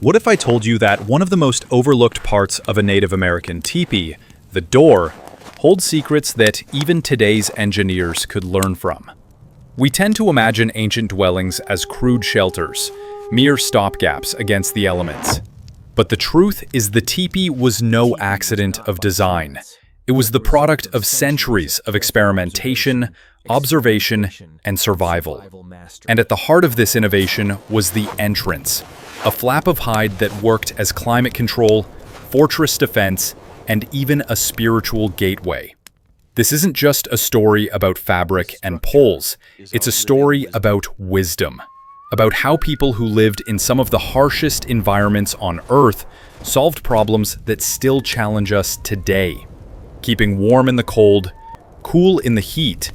What if I told you that one of the most overlooked parts of a Native American teepee, the door, holds secrets that even today's engineers could learn from? We tend to imagine ancient dwellings as crude shelters, mere stopgaps against the elements. But the truth is the teepee was no accident of design. It was the product of centuries of experimentation, observation, and survival. And at the heart of this innovation was the entrance, a flap of hide that worked as climate control, fortress defense, and even a spiritual gateway. This isn't just a story about fabric and poles, it's a story about wisdom, about how people who lived in some of the harshest environments on Earth solved problems that still challenge us today. Keeping warm in the cold, cool in the heat,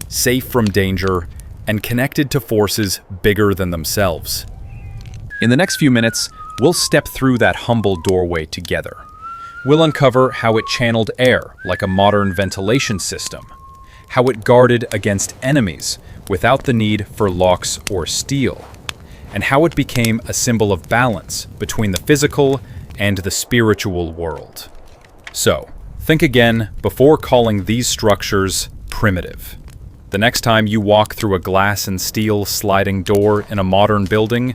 safe from danger, and connected to forces bigger than themselves. In the next few minutes, we'll step through that humble doorway together. We'll uncover how it channeled air like a modern ventilation system, how it guarded against enemies without the need for locks or steel, and how it became a symbol of balance between the physical and the spiritual world. So, think again before calling these structures primitive. The next time you walk through a glass and steel sliding door in a modern building,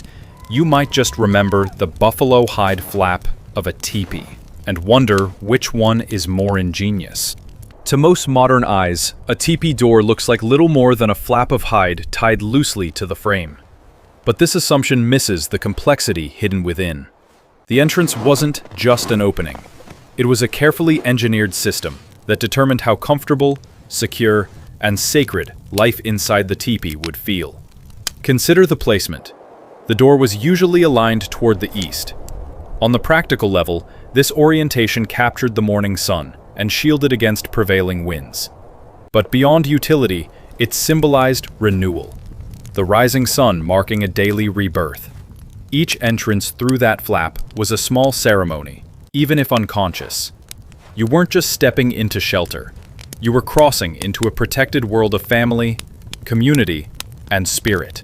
you might just remember the buffalo hide flap of a teepee and wonder which one is more ingenious. To most modern eyes, a teepee door looks like little more than a flap of hide tied loosely to the frame. But this assumption misses the complexity hidden within. The entrance wasn't just an opening. It was a carefully engineered system that determined how comfortable, secure, and sacred life inside the teepee would feel. Consider the placement. The door was usually aligned toward the east. On the practical level, this orientation captured the morning sun and shielded against prevailing winds. But beyond utility, it symbolized renewal, the rising sun marking a daily rebirth. Each entrance through that flap was a small ceremony, even if unconscious. You weren't just stepping into shelter. You were crossing into a protected world of family, community, and spirit.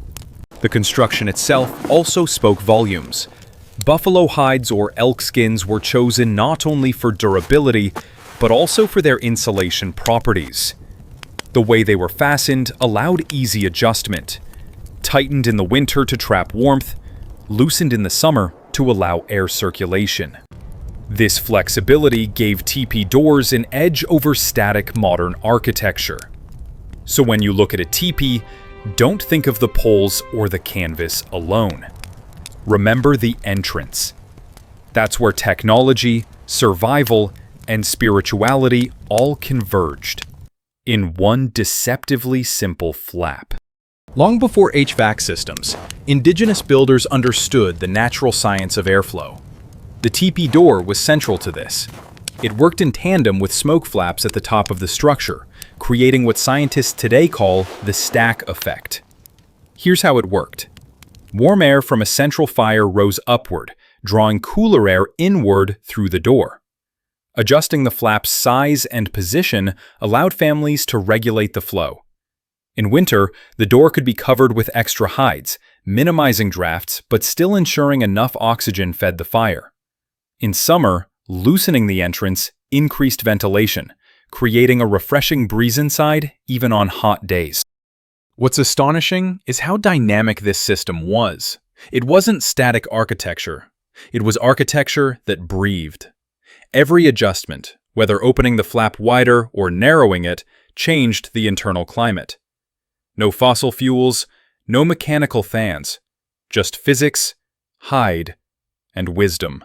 The construction itself also spoke volumes. Buffalo hides or elk skins were chosen not only for durability, but also for their insulation properties. The way they were fastened allowed easy adjustment, tightened in the winter to trap warmth, loosened in the summer to allow air circulation. This flexibility gave teepee doors an edge over static modern architecture. So when you look at a teepee, don't think of the poles or the canvas alone. Remember the entrance. That's where technology, survival, and spirituality all converged in one deceptively simple flap. Long before HVAC systems, indigenous builders understood the natural science of airflow. The teepee door was central to this. It worked in tandem with smoke flaps at the top of the structure, creating what scientists today call the stack effect. Here's how it worked. Warm air from a central fire rose upward, drawing cooler air inward through the door. Adjusting the flap's size and position allowed families to regulate the flow. In winter, the door could be covered with extra hides, minimizing drafts but still ensuring enough oxygen fed the fire. In summer, loosening the entrance increased ventilation, creating a refreshing breeze inside even on hot days. What's astonishing is how dynamic this system was. It wasn't static architecture. It was architecture that breathed. Every adjustment, whether opening the flap wider or narrowing it, changed the internal climate. No fossil fuels, no mechanical fans, just physics, hide, and wisdom.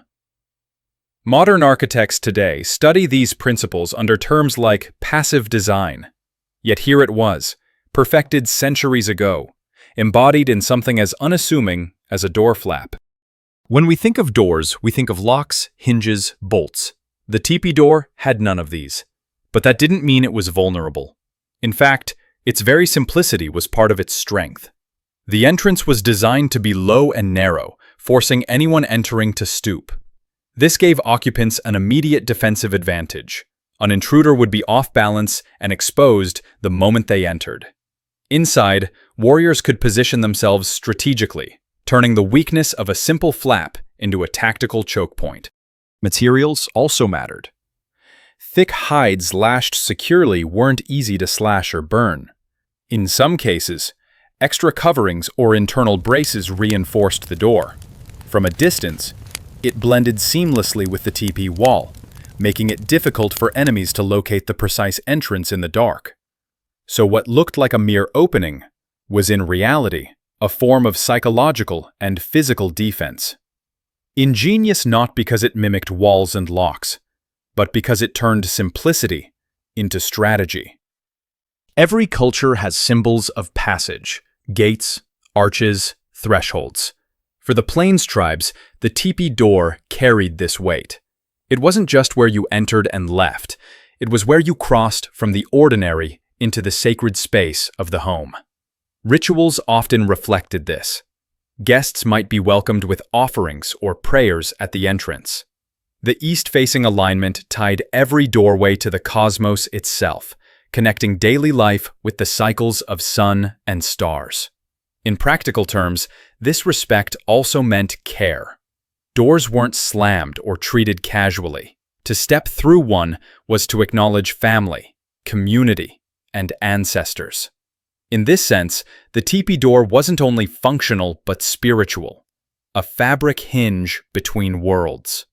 Modern architects today study these principles under terms like passive design. Yet here it was, perfected centuries ago, embodied in something as unassuming as a door flap. When we think of doors, we think of locks, hinges, bolts. The teepee door had none of these. But that didn't mean it was vulnerable. In fact, its very simplicity was part of its strength. The entrance was designed to be low and narrow, forcing anyone entering to stoop. This gave occupants an immediate defensive advantage. An intruder would be off balance and exposed the moment they entered. Inside, warriors could position themselves strategically, turning the weakness of a simple flap into a tactical choke point. Materials also mattered. Thick hides lashed securely weren't easy to slash or burn. In some cases, extra coverings or internal braces reinforced the door. From a distance, it blended seamlessly with the teepee wall, making it difficult for enemies to locate the precise entrance in the dark. So what looked like a mere opening was in reality a form of psychological and physical defense. Ingenious not because it mimicked walls and locks, but because it turned simplicity into strategy. Every culture has symbols of passage, gates, arches, thresholds. For the Plains tribes, the teepee door carried this weight. It wasn't just where you entered and left, it was where you crossed from the ordinary into the sacred space of the home. Rituals often reflected this. Guests might be welcomed with offerings or prayers at the entrance. The east-facing alignment tied every doorway to the cosmos itself, connecting daily life with the cycles of sun and stars. In practical terms, this respect also meant care. Doors weren't slammed or treated casually. To step through one was to acknowledge family, community, and ancestors. In this sense, the teepee door wasn't only functional but spiritual, a fabric hinge between worlds.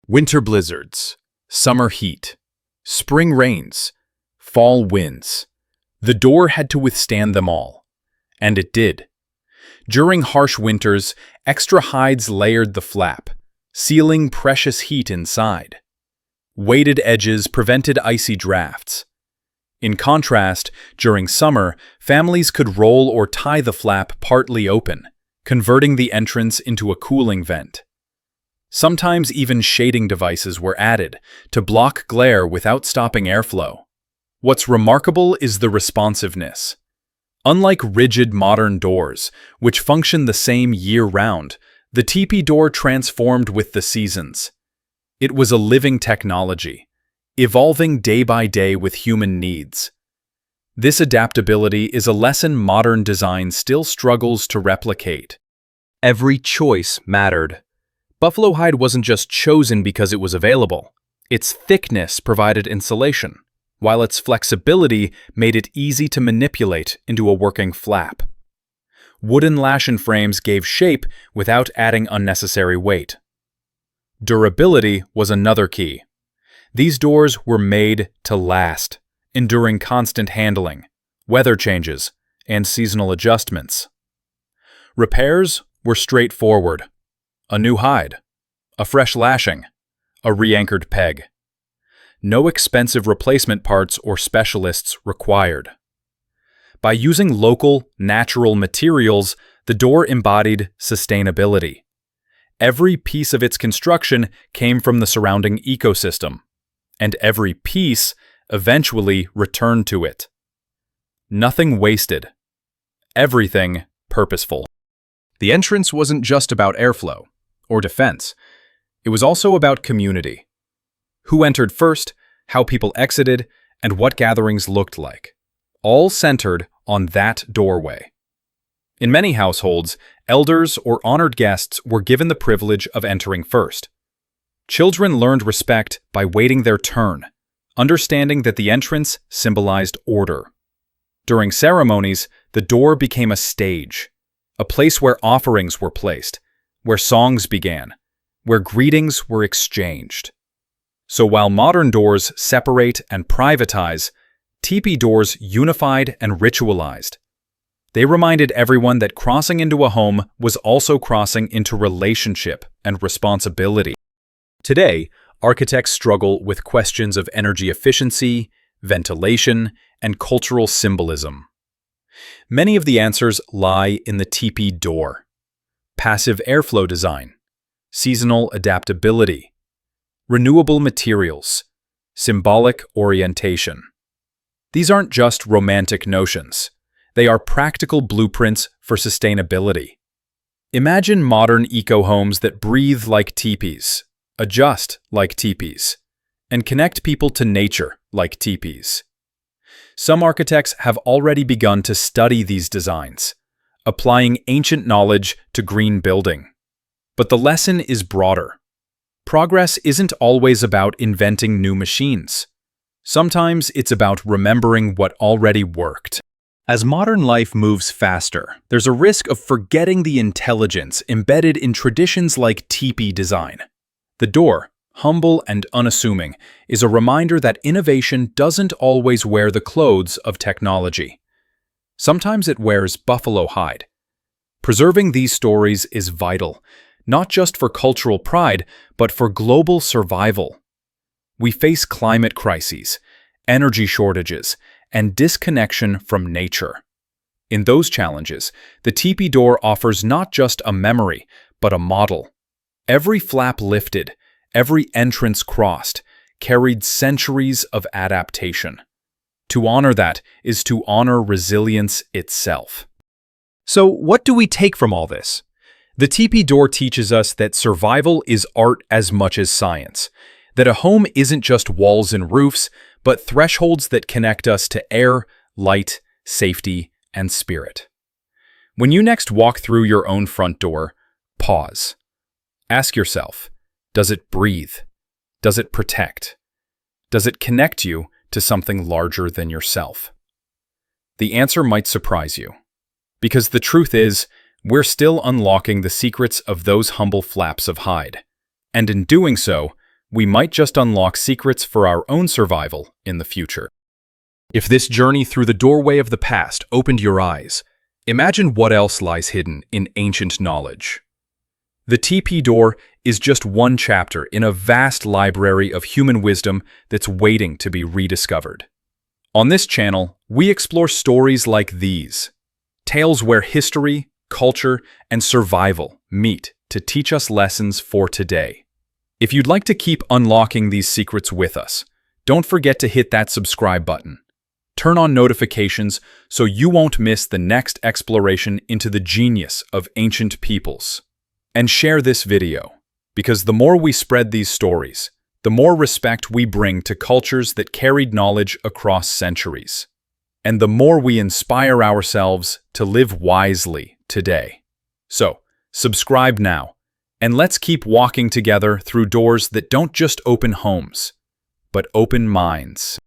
Winter blizzards, summer heat, spring rains, fall winds. The door had to withstand them all. And it did. During harsh winters, extra hides layered the flap, sealing precious heat inside. Weighted edges prevented icy drafts. In contrast, during summer, families could roll or tie the flap partly open, converting the entrance into a cooling vent. Sometimes even shading devices were added to block glare without stopping airflow. What's remarkable is the responsiveness. Unlike rigid modern doors, which function the same year-round, the teepee door transformed with the seasons. It was a living technology, evolving day by day with human needs. This adaptability is a lesson modern design still struggles to replicate. Every choice mattered. Buffalo hide wasn't just chosen because it was available. Its thickness provided insulation, while its flexibility made it easy to manipulate into a working flap. Wooden lash frames gave shape without adding unnecessary weight. Durability was another key. These doors were made to last, enduring constant handling, weather changes, and seasonal adjustments. Repairs were straightforward. A new hide, a fresh lashing, a re-anchored peg. No expensive replacement parts or specialists required. By using local, natural materials, the door embodied sustainability. Every piece of its construction came from the surrounding ecosystem, and every piece eventually returned to it. Nothing wasted. Everything purposeful. The entrance wasn't just about airflow or defense. It was also about community. Who entered first, how people exited, and what gatherings looked like. All centered on that doorway. In many households, elders or honored guests were given the privilege of entering first. Children learned respect by waiting their turn, understanding that the entrance symbolized order. During ceremonies, the door became a stage, a place where offerings were placed, where songs began, where greetings were exchanged. So while modern doors separate and privatize, teepee doors unified and ritualized. They reminded everyone that crossing into a home was also crossing into relationship and responsibility. Today, architects struggle with questions of energy efficiency, ventilation, and cultural symbolism. Many of the answers lie in the teepee door. Passive airflow design, seasonal adaptability, renewable materials, symbolic orientation. These aren't just romantic notions. They are practical blueprints for sustainability. Imagine modern eco-homes that breathe like teepees, adjust like teepees, and connect people to nature like teepees. Some architects have already begun to study these designs, applying ancient knowledge to green building. But the lesson is broader. Progress isn't always about inventing new machines. Sometimes it's about remembering what already worked. As modern life moves faster, there's a risk of forgetting the intelligence embedded in traditions like teepee design. The door, humble and unassuming, is a reminder that innovation doesn't always wear the clothes of technology. Sometimes it wears buffalo hide. Preserving these stories is vital, not just for cultural pride, but for global survival. We face climate crises, energy shortages, and disconnection from nature. In those challenges, the teepee door offers not just a memory, but a model. Every flap lifted, every entrance crossed, carried centuries of adaptation. To honor that is to honor resilience itself. So, what do we take from all this? The teepee door teaches us that survival is art as much as science, that a home isn't just walls and roofs, but thresholds that connect us to air, light, safety, and spirit. When you next walk through your own front door, pause. Ask yourself, does it breathe? Does it protect? Does it connect you to something larger than yourself? The answer might surprise you, because the truth is, we're still unlocking the secrets of those humble flaps of hide. And in doing so, we might just unlock secrets for our own survival in the future. If this journey through the doorway of the past opened your eyes, imagine what else lies hidden in ancient knowledge. The teepee door is just one chapter in a vast library of human wisdom that's waiting to be rediscovered. On this channel, we explore stories like these, tales where history, culture, and survival meet to teach us lessons for today. If you'd like to keep unlocking these secrets with us, don't forget to hit that subscribe button. Turn on notifications so you won't miss the next exploration into the genius of ancient peoples. And share this video, because the more we spread these stories, the more respect we bring to cultures that carried knowledge across centuries. And the more we inspire ourselves to live wisely today. So, subscribe now. And let's keep walking together through doors that don't just open homes, but open minds.